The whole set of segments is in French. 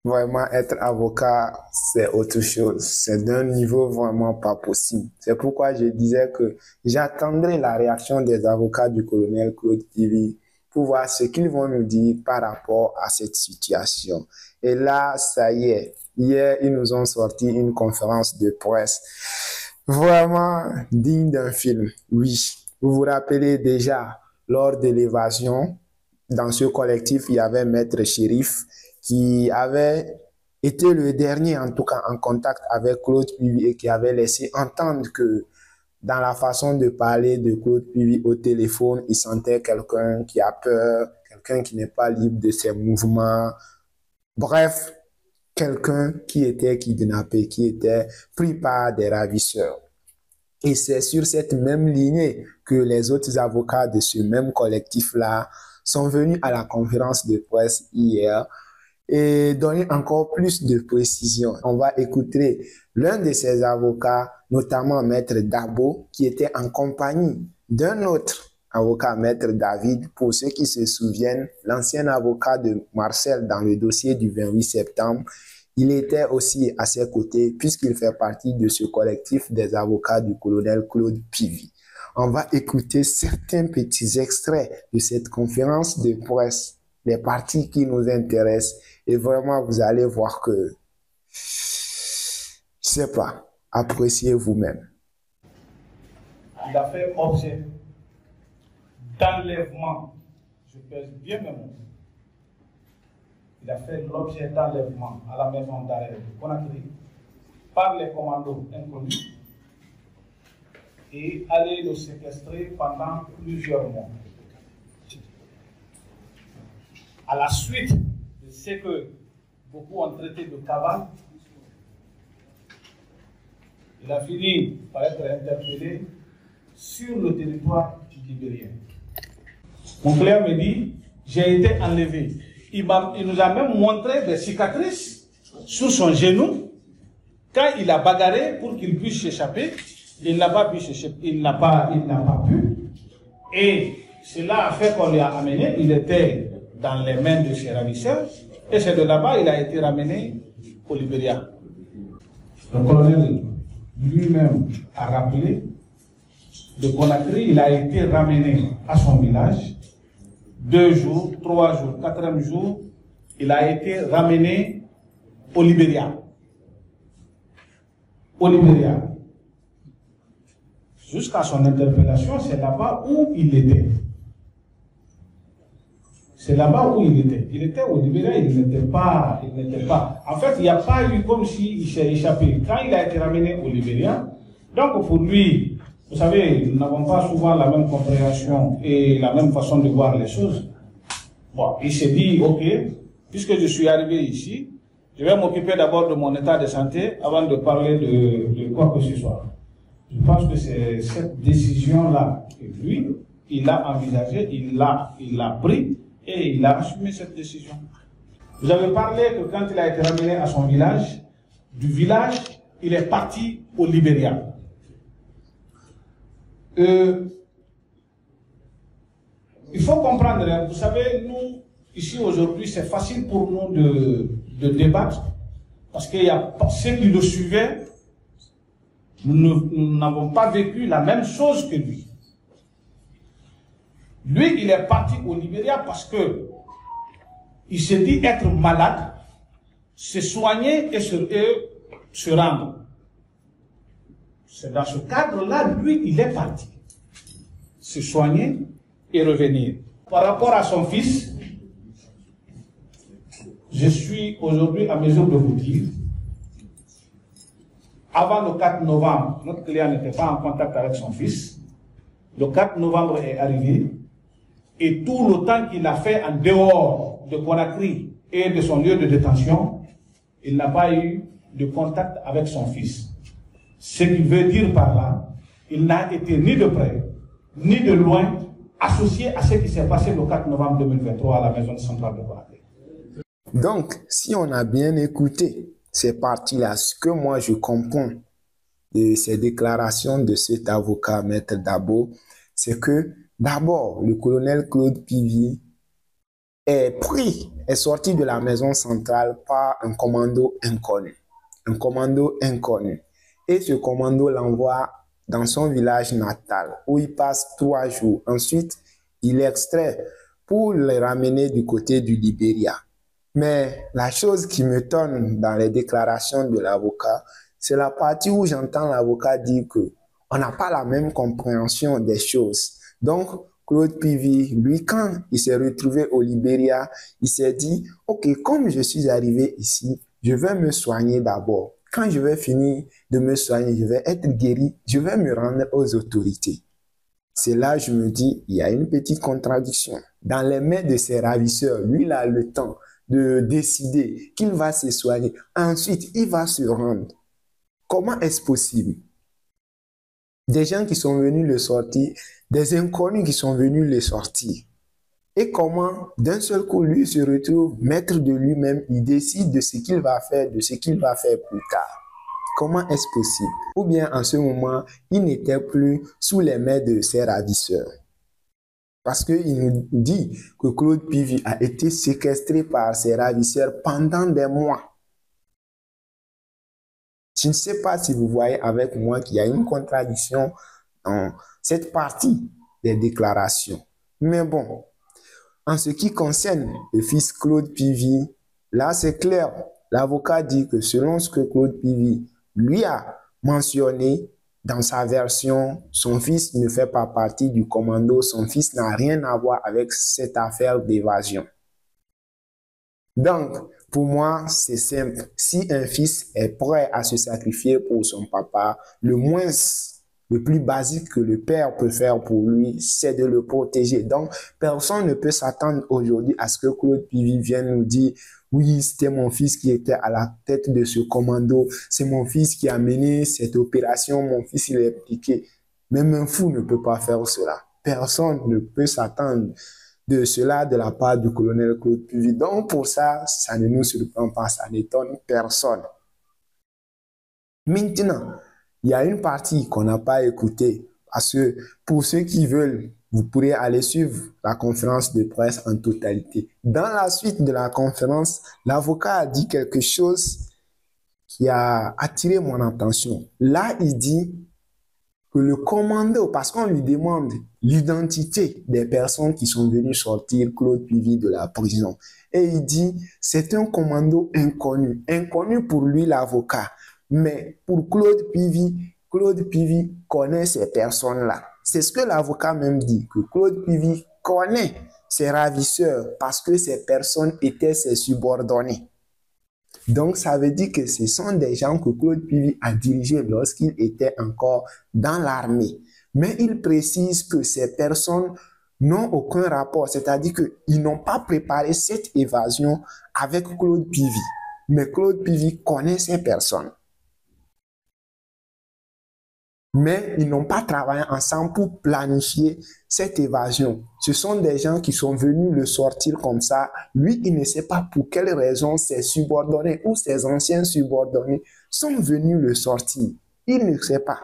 Vraiment, être avocat, c'est autre chose. C'est d'un niveau vraiment pas possible. C'est pourquoi je disais que j'attendrai la réaction des avocats du colonel Claude Pivi pour voir ce qu'ils vont nous dire par rapport à cette situation. Et là, ça y est. Hier, ils nous ont sorti une conférence de presse vraiment digne d'un film. Oui, vous vous rappelez déjà, lors de l'évasion, dans ce collectif, il y avait Maître Chérif qui avait été le dernier, en tout cas, en contact avec Claude Puy et qui avait laissé entendre que dans la façon de parler de Claude Puy au téléphone, il sentait quelqu'un qui a peur, quelqu'un qui n'est pas libre de ses mouvements. Bref, quelqu'un qui était kidnappé, qui était pris par des ravisseurs. Et c'est sur cette même lignée que les autres avocats de ce même collectif-là sont venus à la conférence de presse hier et donner encore plus de précisions. On va écouter l'un de ces avocats, notamment Maître Dabo, qui était en compagnie d'un autre avocat, Maître David. Pour ceux qui se souviennent, l'ancien avocat de Marcel dans le dossier du 28 septembre, il était aussi à ses côtés puisqu'il fait partie de ce collectif des avocats du colonel Claude Pivi. On va écouter certains petits extraits de cette conférence de presse, les parties qui nous intéressent, et vraiment vous allez voir que, je sais pas, appréciez vous-même. Il a fait objet d'enlèvement, je pèse bien mes mots. Il a fait l'objet d'enlèvement à la maison d'arrêt de Conakry par les commandos inconnus et aller le séquestrer pendant plusieurs mois. À la suite de ce que beaucoup ont traité de cavale, il a fini par être interpellé sur le territoire libérien. Mon frère me dit, j'ai été enlevé. Il nous a même montré des cicatrices sur son genou. Quand il a bagarré pour qu'il puisse s'échapper, il n'a pas pu s'échapper, il n'a pas pu. Et cela a fait qu'on l'a amené. Il était dans les mains de ses ravisseurs. Et c'est de là-bas il a été ramené au Libéria. Le colonel lui-même a rappelé, de Conakry, il a été ramené à son village. 2 jours, 3 jours, 4e jour, il a été ramené au Libéria. Au Libéria. Jusqu'à son interpellation, c'est là-bas où il était. C'est là-bas où il était. Il était au Libéria, il n'était pas. En fait, il n'y a pas eu comme s'il s'est échappé. Quand il a été ramené au Libéria, donc pour lui, vous savez, nous n'avons pas souvent la même compréhension et la même façon de voir les choses. Bon, il s'est dit, ok, puisque je suis arrivé ici, je vais m'occuper d'abord de mon état de santé avant de parler de quoi que ce soit. Je pense que c'est cette décision-là que lui, il a envisagé, il l'a pris et il a assumé cette décision. Vous avez parlé que quand il a été ramené à son village, du village, il est parti au Libéria. Il faut comprendre, vous savez, nous, ici aujourd'hui, c'est facile pour nous de débattre, parce qu'il y a ceux qui le suivaient, nous n'avons pas vécu la même chose que lui. Lui, il est parti au Libéria parce que il s'est dit être malade, se soigner et se rendre. C'est dans ce cadre-là, lui, il est parti. Se soigner et revenir. Par rapport à son fils, je suis aujourd'hui à mesure de vous dire, avant le 4 novembre, notre client n'était pas en contact avec son fils. Le 4 novembre est arrivé et tout le temps qu'il a fait en dehors de Conakry et de son lieu de détention, il n'a pas eu de contact avec son fils. Ce qui veut dire par là, il n'a été ni de près, ni de loin associé à ce qui s'est passé le 4 novembre 2023 à la maison centrale de Conakry. Donc, si on a bien écouté ces parties-là, ce que moi je comprends de ces déclarations de cet avocat, Maître Dabo, c'est que d'abord, le colonel Claude Pivi est sorti de la maison centrale par un commando inconnu. Un commando inconnu. Et ce commando l'envoie dans son village natal où il passe 3 jours. Ensuite, il extrait pour le ramener du côté du Libéria. Mais la chose qui me tonne dans les déclarations de l'avocat, c'est la partie où j'entends l'avocat dire qu'on n'a pas la même compréhension des choses. Donc, Claude Pivy, lui, quand il s'est retrouvé au Libéria, il s'est dit, OK, comme je suis arrivé ici, je vais me soigner d'abord. Quand je vais finir de me soigner, je vais être guéri, je vais me rendre aux autorités. C'est là que je me dis, il y a une petite contradiction. Dans les mains de ses ravisseurs, lui, il a le temps de décider qu'il va se soigner. Ensuite, il va se rendre. Comment est-ce possible? Des gens qui sont venus le sortir, des inconnus qui sont venus le sortir. Et comment, d'un seul coup, lui se retrouve maître de lui-même, il décide de ce qu'il va faire, de ce qu'il va faire plus tard. Comment est-ce possible? Ou bien, en ce moment, il n'était plus sous les mains de ses ravisseurs. Parce qu'il nous dit que Claude Pivy a été séquestré par ses ravisseurs pendant des mois. Je ne sais pas si vous voyez avec moi qu'il y a une contradiction dans cette partie des déclarations. Mais bon, en ce qui concerne le fils Claude Pivy, là c'est clair. L'avocat dit que selon ce que Claude Pivy lui a mentionné dans sa version, son fils ne fait pas partie du commando, son fils n'a rien à voir avec cette affaire d'évasion. Donc, pour moi, c'est simple. Si un fils est prêt à se sacrifier pour son papa, le plus basique que le père peut faire pour lui, c'est de le protéger. Donc, personne ne peut s'attendre aujourd'hui à ce que Claude Pivy vienne nous dire « Oui, c'était mon fils qui était à la tête de ce commando. C'est mon fils qui a mené cette opération. Mon fils, il est impliqué. » Même un fou ne peut pas faire cela. Personne ne peut s'attendre de cela de la part du colonel Claude Pivy. Donc, pour ça, ça ne nous surprend pas, ça n'étonne personne. Maintenant, il y a une partie qu'on n'a pas écoutée, parce que pour ceux qui veulent, vous pourrez aller suivre la conférence de presse en totalité. Dans la suite de la conférence, l'avocat a dit quelque chose qui a attiré mon attention. Là, il dit que le commando, parce qu'on lui demande l'identité des personnes qui sont venues sortir Claude Pivy de la prison. Et il dit, c'est un commando inconnu. Inconnu pour lui, l'avocat. Mais pour Claude Pivy connaît ces personnes-là. C'est ce que l'avocat même dit, que Claude Pivy connaît ses ravisseurs parce que ces personnes étaient ses subordonnés. Donc, ça veut dire que ce sont des gens que Claude Pivy a dirigés lorsqu'il était encore dans l'armée. Mais il précise que ces personnes n'ont aucun rapport, c'est-à-dire qu'ils n'ont pas préparé cette évasion avec Claude Pivy. Mais Claude Pivy connaît ces personnes. Mais ils n'ont pas travaillé ensemble pour planifier cette évasion. Ce sont des gens qui sont venus le sortir comme ça. Lui, il ne sait pas pour quelle raison ses subordonnés ou ses anciens subordonnés sont venus le sortir. Il ne sait pas.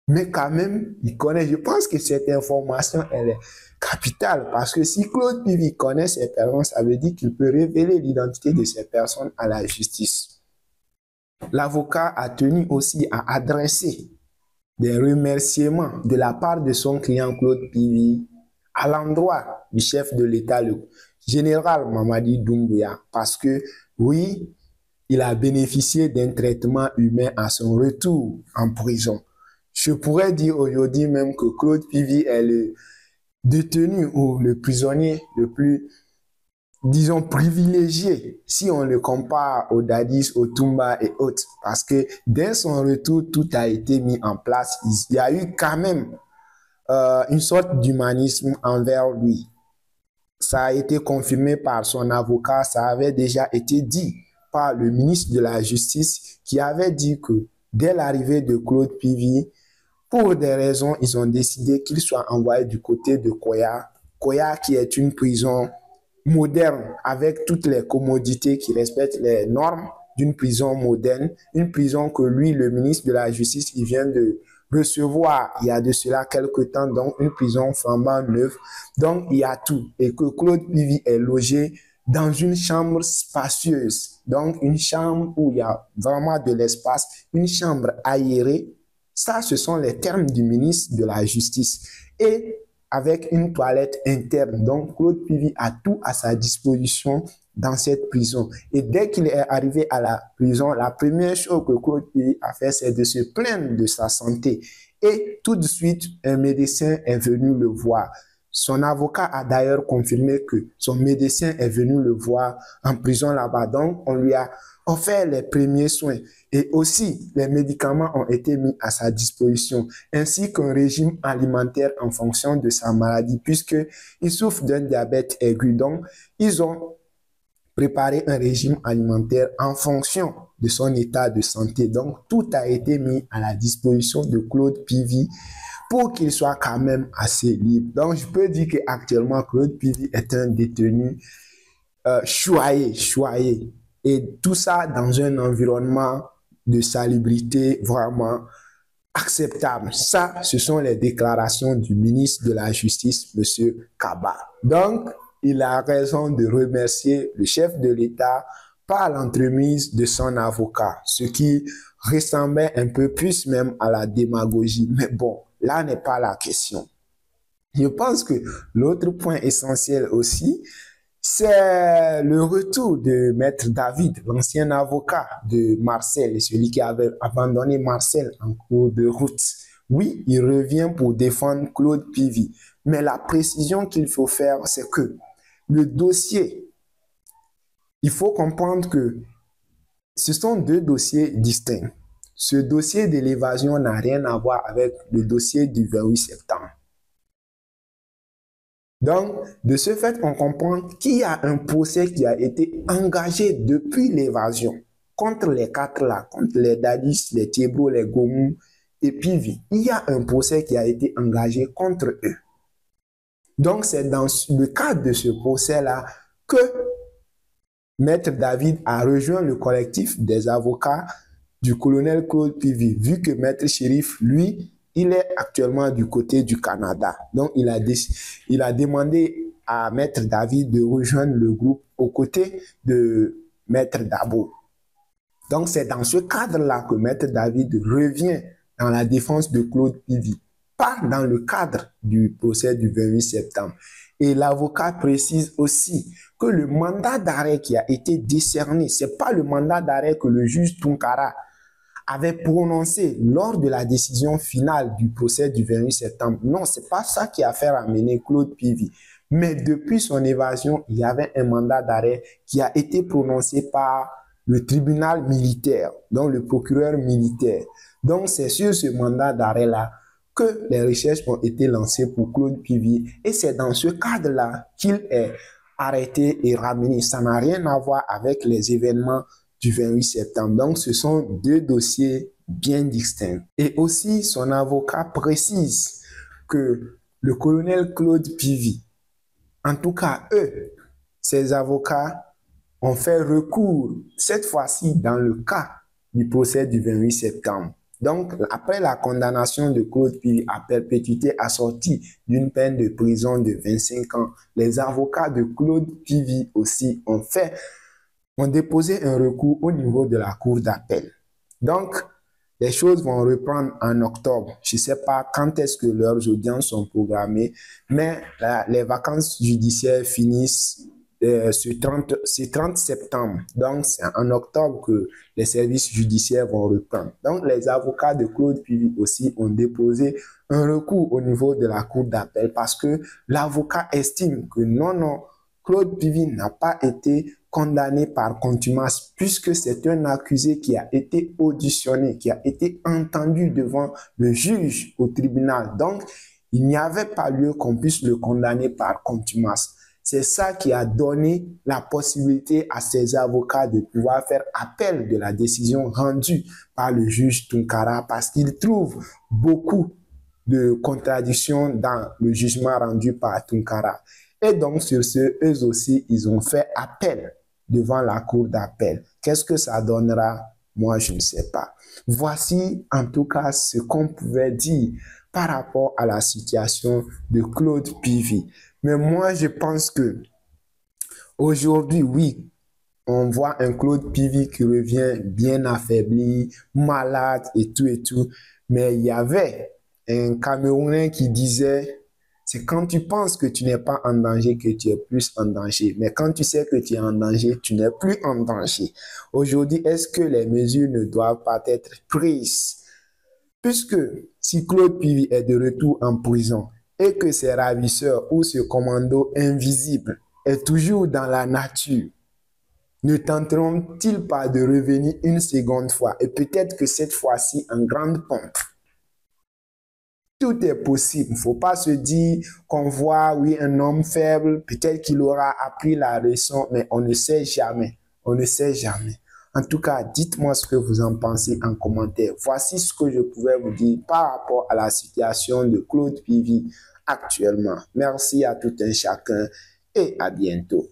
Mais quand même, il connaît. Je pense que cette information, elle est capitale. Parce que si Claude Pivy connaît ces personnes, ça veut dire qu'il peut révéler l'identité de ces personnes à la justice. L'avocat a tenu aussi à adresser des remerciements de la part de son client Claude Pivy à l'endroit du chef de l'État, le général Mamadi Doumbouya, parce que oui, il a bénéficié d'un traitement humain à son retour en prison. Je pourrais dire aujourd'hui même que Claude Pivy est le détenu ou le prisonnier le plus, disons, privilégié si on le compare aux Dadis, aux Toumba et autres. Parce que dès son retour, tout a été mis en place. Il y a eu quand même une sorte d'humanisme envers lui. Ça a été confirmé par son avocat, ça avait déjà été dit par le ministre de la Justice qui avait dit que dès l'arrivée de Claude Pivy, pour des raisons, ils ont décidé qu'il soit envoyé du côté de Koya. Koya qui est une prison moderne avec toutes les commodités qui respectent les normes d'une prison moderne, une prison que lui, le ministre de la Justice, il vient de recevoir, il y a de cela quelque temps, donc une prison flambant neuve. Donc, il y a tout. Et que Claude Pivy est logé dans une chambre spacieuse. Donc, une chambre où il y a vraiment de l'espace, une chambre aérée. Ça, ce sont les termes du ministre de la Justice. Et avec une toilette interne. Donc, Claude Pivy a tout à sa disposition dans cette prison. Et dès qu'il est arrivé à la prison, la première chose que Claude Pivy a fait, c'est de se plaindre de sa santé. Et tout de suite, un médecin est venu le voir. Son avocat a d'ailleurs confirmé que son médecin est venu le voir en prison là-bas. Donc, on lui a offert les premiers soins. Et aussi, les médicaments ont été mis à sa disposition, ainsi qu'un régime alimentaire en fonction de sa maladie, puisqu'il souffre d'un diabète aigu. Donc, ils ont préparé un régime alimentaire en fonction de son état de santé. Donc, tout a été mis à la disposition de Claude Pivy pour qu'il soit quand même assez libre. Donc, je peux dire qu'actuellement, Claude Pivy est un détenu choyé. Et tout ça dans un environnement de salubrité vraiment acceptable. Ça, ce sont les déclarations du ministre de la Justice, M. Kaba. Donc, il a raison de remercier le chef de l'État par l'entremise de son avocat, ce qui ressemblait un peu plus même à la démagogie. Mais bon, là n'est pas la question. Je pense que l'autre point essentiel aussi, c'est le retour de Maître David, l'ancien avocat de Marcel, celui qui avait abandonné Marcel en cours de route. Oui, il revient pour défendre Claude Pivy. Mais la précision qu'il faut faire, c'est que le dossier, il faut comprendre que ce sont deux dossiers distincts. Ce dossier de l'évasion n'a rien à voir avec le dossier du 28 septembre. Donc, de ce fait, on comprend qu'il y a un procès qui a été engagé depuis l'évasion contre les quatre là, contre les Dadis, les Thiebro, les Gomu et Pivy. Il y a un procès qui a été engagé contre eux. Donc, c'est dans le cadre de ce procès-là que Maître David a rejoint le collectif des avocats du colonel Claude Pivy, vu que Maître Chérif, lui, il est actuellement du côté du Canada. Donc, il a demandé à Maître David de rejoindre le groupe aux côtés de Maître Dabo. Donc, c'est dans ce cadre-là que Maître David revient dans la défense de Claude Pivy, pas dans le cadre du procès du 28 septembre. Et l'avocat précise aussi que le mandat d'arrêt qui a été décerné, ce n'est pas le mandat d'arrêt que le juge Tunkara avait prononcé lors de la décision finale du procès du 28 septembre. Non, ce n'est pas ça qui a fait ramener Claude Pivy. Mais depuis son évasion, il y avait un mandat d'arrêt qui a été prononcé par le tribunal militaire, donc le procureur militaire. Donc, c'est sur ce mandat d'arrêt-là que les recherches ont été lancées pour Claude Pivy. Et c'est dans ce cadre-là qu'il est arrêté et ramené. Ça n'a rien à voir avec les événements du 28 septembre. Donc, ce sont deux dossiers bien distincts. Et aussi, son avocat précise que le colonel Claude Pivy, en tout cas, eux, ses avocats, ont fait recours, cette fois-ci dans le cas du procès du 28 septembre. Donc, après la condamnation de Claude Pivy à perpétuité assortie d'une peine de prison de 25 ans, les avocats de Claude Pivy aussi ont déposé un recours au niveau de la cour d'appel. Donc, les choses vont reprendre en octobre. Je ne sais pas quand est-ce que leurs audiences sont programmées, mais les vacances judiciaires finissent ce 30 septembre. Donc, c'est en octobre que les services judiciaires vont reprendre. Donc, les avocats de Claude Pivy aussi ont déposé un recours au niveau de la cour d'appel parce que l'avocat estime que non, Claude Pivy n'a pas été condamné par contumace puisque c'est un accusé qui a été auditionné, qui a été entendu devant le juge au tribunal. Donc, il n'y avait pas lieu qu'on puisse le condamner par contumace. C'est ça qui a donné la possibilité à ces avocats de pouvoir faire appel de la décision rendue par le juge Tunkara parce qu'il trouve beaucoup de contradictions dans le jugement rendu par Tunkara. Et donc, sur ce, eux aussi, ils ont fait appel devant la cour d'appel. Qu'est-ce que ça donnera? Moi, je ne sais pas. Voici en tout cas ce qu'on pouvait dire par rapport à la situation de Claude Pivy. Mais moi, je pense que aujourd'hui, oui, on voit un Claude Pivy qui revient bien affaibli, malade et tout. Mais il y avait un Camerounais qui disait, c'est quand tu penses que tu n'es pas en danger que tu es plus en danger. Mais quand tu sais que tu es en danger, tu n'es plus en danger. Aujourd'hui, est-ce que les mesures ne doivent pas être prises? Puisque si Claude Pivy est de retour en prison et que ses ravisseurs ou ce commando invisible est toujours dans la nature, ne tenteront-ils pas de revenir une seconde fois et peut-être que cette fois-ci en grande pompe? Tout est possible. Il ne faut pas se dire qu'on voit, oui, un homme faible, peut-être qu'il aura appris la leçon, mais on ne sait jamais. On ne sait jamais. En tout cas, dites-moi ce que vous en pensez en commentaire. Voici ce que je pouvais vous dire par rapport à la situation de Claude Pivy actuellement. Merci à tout un chacun et à bientôt.